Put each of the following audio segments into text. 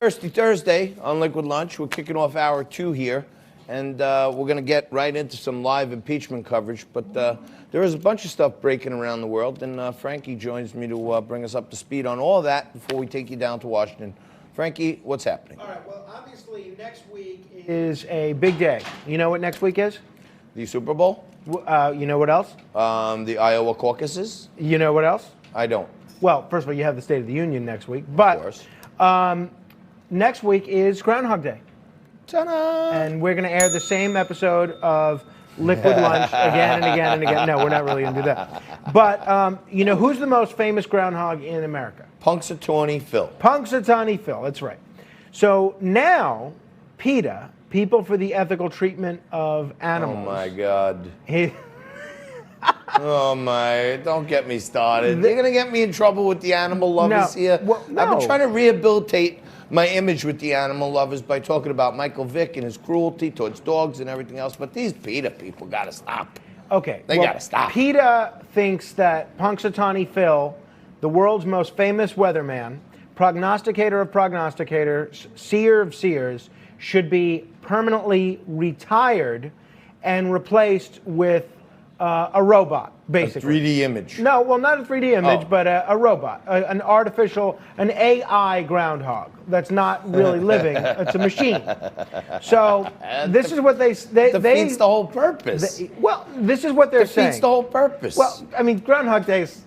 Thirsty Thursday on Liquid Lunch. We're kicking off hour 2 here, and we're going to get right into some live impeachment coverage. But there is a bunch of stuff breaking around the world, and Frankie joins me to bring us up to speed on all that before we take you down to Washington. Frankie, what's happening? All right, well, obviously, next week is a big day. You know what next week is? The Super Bowl? You know what else? The Iowa caucuses? You know what else? I don't. Well, first of all, you have the State of the Union next week. But of course. Next week is Groundhog Day. Ta-da! And we're going to air the same episode of Liquid Lunch again and again and again. No, we're not really going to do that. But you know who's the most famous groundhog in America? Punxsutawney Phil. Punxsutawney Phil, that's right. So now, PETA, People for the Ethical Treatment of Animals. Oh, my God. Oh, my, don't get me started. You're going to get me in trouble with the animal lovers here? Well, no. I've been trying to rehabilitate my image with the animal lovers by talking about Michael Vick and his cruelty towards dogs and everything else, but these PETA people got to stop. Okay. They got to stop. PETA thinks that Punxsutawney Phil, the world's most famous weatherman, prognosticator of prognosticators, seer of seers, should be permanently retired and replaced with a robot, basically. A 3D image. No, well, not a 3D image, but a robot, an artificial, an AI groundhog that's not really living. It's a machine. So this is what they defeats the whole purpose. Well, this is what they're saying. Defeats the whole purpose. Well, I mean, Groundhog Day is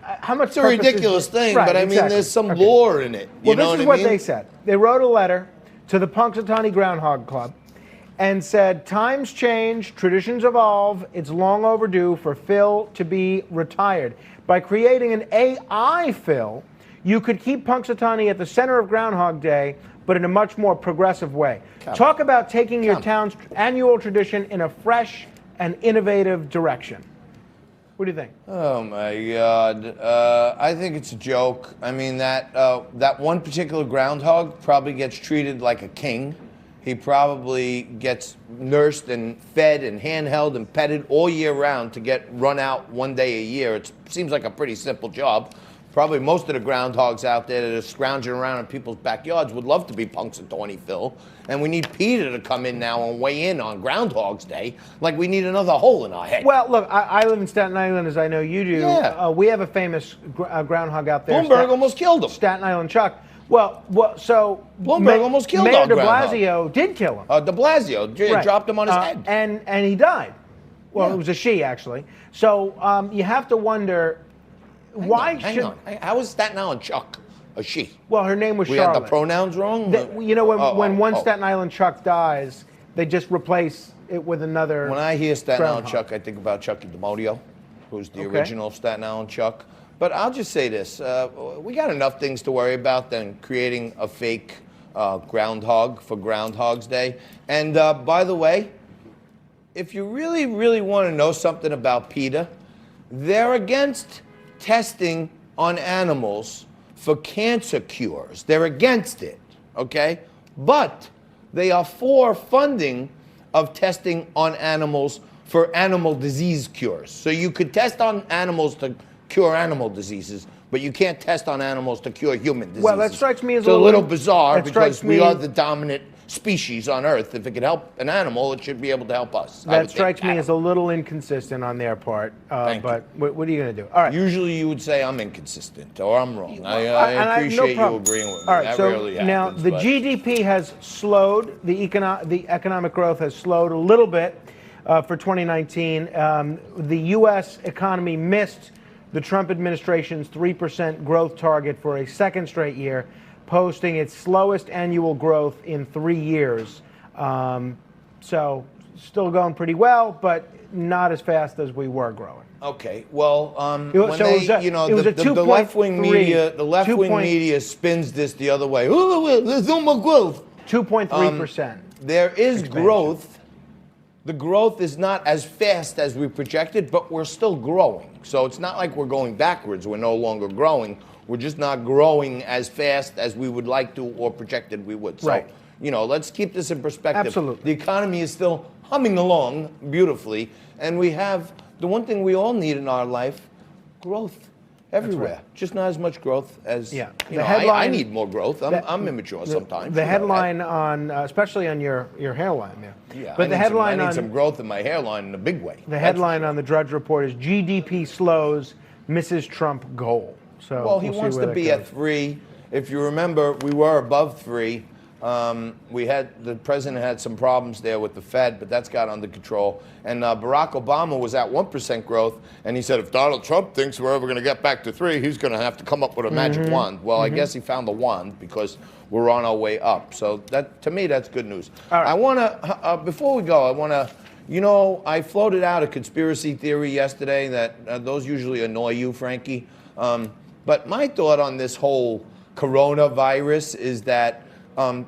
how much? It's a ridiculous thing, right, but I mean, exactly. there's some lore in it. Well, this is what they said. They wrote a letter to the Punxsutawney Groundhog Club and said, times change, traditions evolve, it's long overdue for Phil to be retired. By creating an AI Phil, you could keep Punxsutawney at the center of Groundhog Day, but in a much more progressive way. Talk about taking your town's annual tradition in a fresh and innovative direction. What do you think? Oh my God! I think it's a joke. I mean, that one particular groundhog probably gets treated like a king. He probably gets nursed and fed and handheld and petted all year round to get run out one day a year. It seems like a pretty simple job. Probably most of the groundhogs out there that are scrounging around in people's backyards would love to be Punxsutawney Phil. And we need PETA to come in now and weigh in on Groundhog's Day like we need another hole in our head. Well, look, I live in Staten Island, as I know you do. Yeah. We have a famous groundhog out there. Bloomberg almost killed him. Staten Island Chuck. Well, so Bloomberg almost killed Mayor our de groundhog. Blasio did kill him. De Blasio Right. dropped him on his head. And he died. Well, Yeah. it was a she, actually. So you have to wonder, Hang on. How is Staten Island Chuck a she? Well, her name was We Charlotte. had the pronouns wrong? You know, when one Staten Island Chuck dies, they just replace it with another. When I hear Staten Island groundhog. Chuck, I think about Chucky DeModio, who's the Okay. original Staten Island Chuck. But I'll just say this. We got enough things to worry about than creating a fake groundhog for Groundhog's Day. And by the way, if you really, really want to know something about PETA, they're against testing on animals for cancer cures. They're against it, okay? But they are for funding of testing on animals for animal disease cures. So you could test on animals to cure animal diseases, but you can't test on animals to cure human diseases. Well, that strikes me as a little bizarre because we me- are the dominant species on Earth. If it could help an animal, it should be able to help us. That strikes me as a little inconsistent on their part. But what are you going to do? All right. Usually you would say I'm inconsistent or I'm wrong. I no appreciate you problem. agreeing with me. All right, That so rarely now happens, the but- GDP has slowed. The economic growth has slowed a little bit for 2019. The U.S. economy missed the Trump administration's 3% growth target for a second straight year, posting its slowest annual growth in 3 years. So still going pretty well, but not as fast as we were growing. Okay, well, It was- when so it was a- you know, it was a the left-wing 2.3 media, media spins this the other way. Oh, there's no more growth. 2.3%. There is Expansion. growth. The growth is not as fast as we projected, but we're still growing. So it's not like we're going backwards. We're no longer growing. We're just not growing as fast as we would like to or projected we would. So, Right. you know, let's keep this in perspective. Absolutely. The economy is still humming along beautifully, and we have the one thing we all need in our life, growth. Everywhere. Just not as much growth as, Yeah. you The know, headline- I need more growth. I'm immature sometimes. The you know that. headline on, especially on your hairline there. Yeah, But the headline I need on some growth in my hairline in a big way. the headline on the Drudge Report is GDP slows Mrs. Trump goal. So Well, he we'll see wants where to that be at goes. 3. If you remember, we were above 3. The president had some problems there with the Fed, but that's got under control. And Barack Obama was at 1% growth, and he said if Donald Trump thinks we're ever going to get back to 3, he's going to have to come up with a magic wand. Well, I guess he found the wand because we're on our way up. So that, to me, that's good news. All right. I want to, before we go, I want to, you know, I floated out a conspiracy theory yesterday that those usually annoy you, Frankie. But my thought on this whole coronavirus is that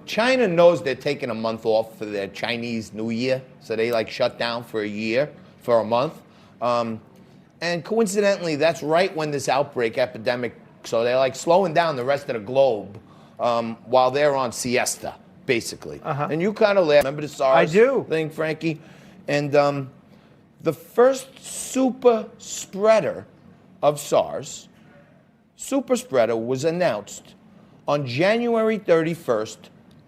China knows they're taking a month off for their Chinese New Year, so they like shut down for a month. And coincidentally, that's right when this epidemic, so they're like slowing down the rest of the globe while they're on siesta, basically. And you kind of laugh. Remember the SARS I do. thing, Frankie? And the first super spreader of SARS, super spreader, was announced on January 31st,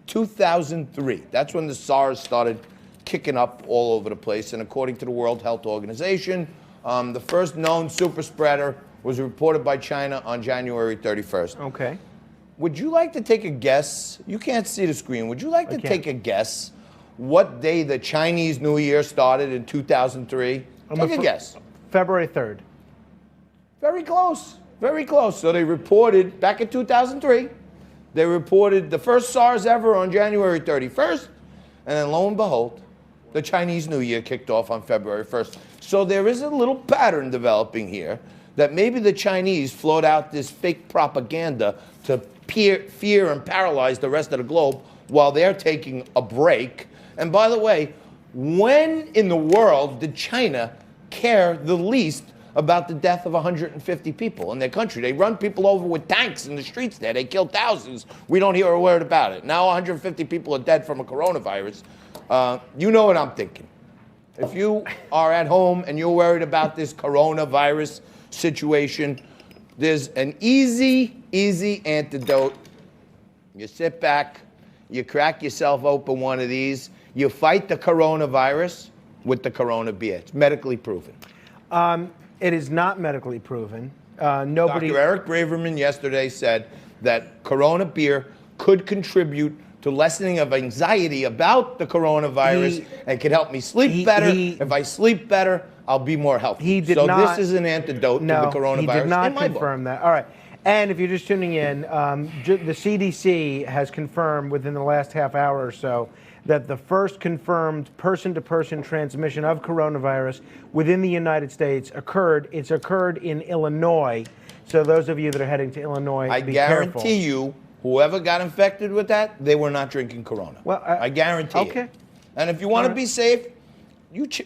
2003. That's when the SARS started kicking up all over the place. And according to the World Health Organization, the first known super spreader was reported by China on January 31st. Okay. Would you like to take a guess? You can't see the screen. Would you like to take a guess what day the Chinese New Year started in 2003? Take a guess. February 3rd. Very close. Very close. So they reported back in 2003. They reported the first SARS ever on January 31st, and then lo and behold, the Chinese New Year kicked off on February 1st. So there is a little pattern developing here that maybe the Chinese float out this fake propaganda to fear and paralyze the rest of the globe while they're taking a break. And by the way, when in the world did China care the least about the death of 150 people in their country? They run people over with tanks in the streets there. They kill thousands. We don't hear a word about it. Now 150 people are dead from a coronavirus. You know what I'm thinking. If you are at home and you're worried about this coronavirus situation, there's an easy antidote. You sit back, you crack yourself open one of these, you fight the coronavirus with the Corona beer. It's medically proven. It is not medically proven. Nobody. Dr. Eric Braverman yesterday said that Corona beer could contribute to lessening of anxiety about the coronavirus and can help me sleep better. If I sleep better, I'll be more healthy. He did so not. this is an antidote to the coronavirus. He did not in my confirm book. that. All right. And if you're just tuning in, the CDC has confirmed within the last half hour or so that the first confirmed person-to-person transmission of coronavirus within the United States occurred. It's occurred in Illinois. So those of you that are heading to Illinois, I be guarantee careful. you, whoever got infected with that, they were not drinking Corona. Well, I guarantee okay. it. And if you want to right. be safe,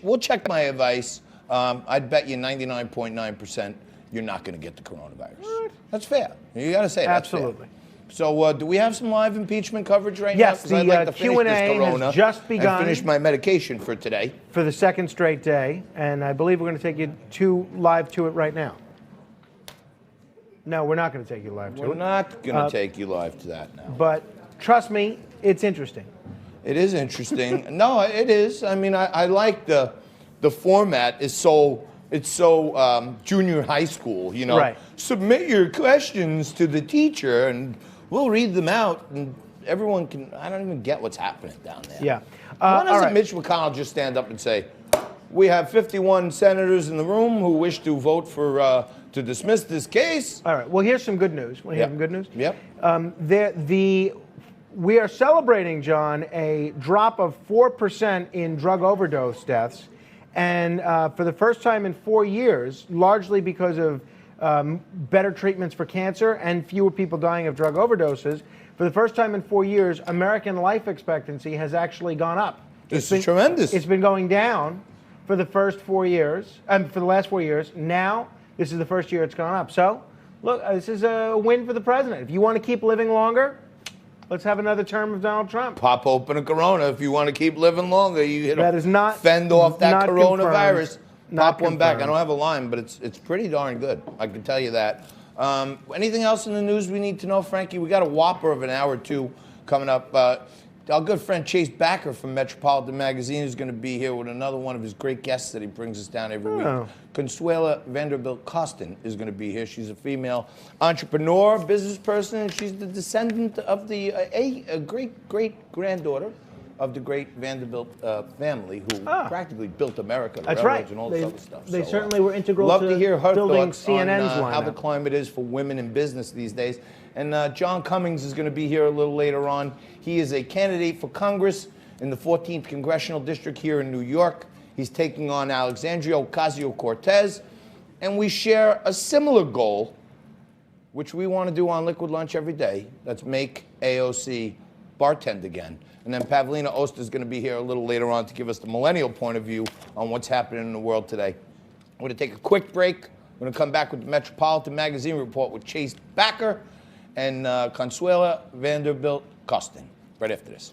we'll check my advice. I'd bet you 99.9% you're not going to get the coronavirus. That's fair. You got to say that's fair. Absolutely. So do we have some live impeachment coverage right Yes, now? Because I'd like to finish Q&A this Corona has just begun. and finish my medication for today. For the second straight day, and I believe we're going to take you live to it right now. No, we're not going to take you live to We're it. not going to take you live to that now. But trust me, it's interesting. It is interesting. No, it is. I mean, I like the format is so. It's so junior high school, you know. Right. Submit your questions to the teacher, and we'll read them out, and everyone can. I don't even get what's happening down there. Yeah. Why all doesn't right. Mitch McConnell just stand up and say, "We have 51 senators in the room who wish to vote for to dismiss this case"? All right. Well, here's some good news. Want to hear some good news? Yep. We are celebrating, John, a drop of 4% in drug overdose deaths. And for the first time in 4 years, largely because of better treatments for cancer and fewer people dying of drug overdoses, for the first time in 4 years, American life expectancy has actually gone up. This is tremendous. It's been going down for the first 4 years, for the last 4 years. Now, this is the first year it's gone up. So, look, this is a win for the president. If you want to keep living longer, let's have another term of Donald Trump. Pop open a Corona if you want to keep living longer. You That is not fend off that not coronavirus. confirmed. Not Pop one back. I confirmed. don't have a line, but it's pretty darn good. I can tell you that. Anything else in the news we need to know, Frankie? We got a whopper of an hour or two coming up. Our good friend Chase Backer from Metropolitan Magazine is going to be here with another one of his great guests that he brings us down every week. Consuela Vanderbilt Costin is going to be here. She's a female entrepreneur, business person, and she's the descendant of the a great-great-granddaughter of the great Vanderbilt family who practically built America. That's right. And all this other stuff. They certainly were integral love to hear her building thoughts CNN's on how lineup. the climate is for women in business these days. And John Cummings is going to be here a little later on. He is a candidate for Congress in the 14th Congressional District here in New York. He's taking on Alexandria Ocasio-Cortez. And we share a similar goal, which we want to do on Liquid Lunch every day. Let's make AOC bartend again. And then Pavlina Oster is going to be here a little later on to give us the millennial point of view on what's happening in the world today. We're going to take a quick break. We're going to come back with the Metropolitan Magazine report with Chase Backer and Consuela Vanderbilt Costin right after this.